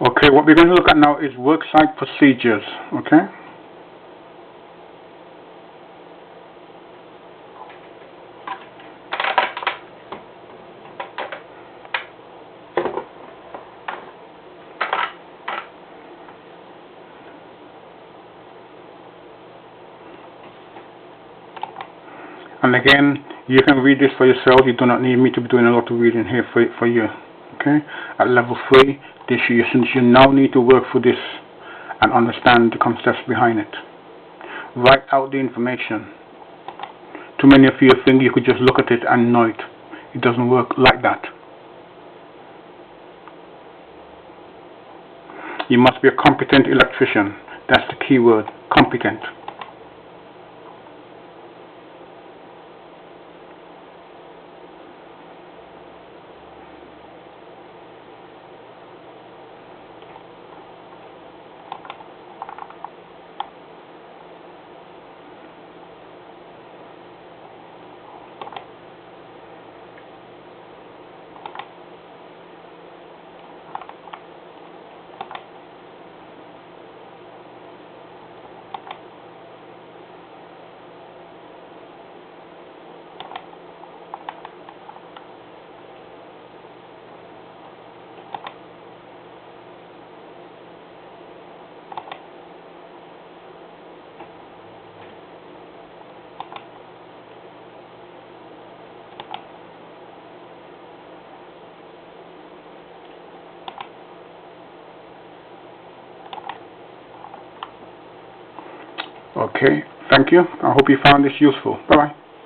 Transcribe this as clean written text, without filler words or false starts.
Okay, what we're going to look at now is worksite procedures. Okay. And again, you can read this for yourself. You do not need me to be doing a lot of reading here for you. Okay. At level 3, since you now need to work for this and understand the concepts behind it. Write out the information. Too many of you think you could just look at it and know it. It doesn't work like that. You must be a competent electrician. That's the key word, competent. Okay, thank you. I hope you found this useful. Bye-bye.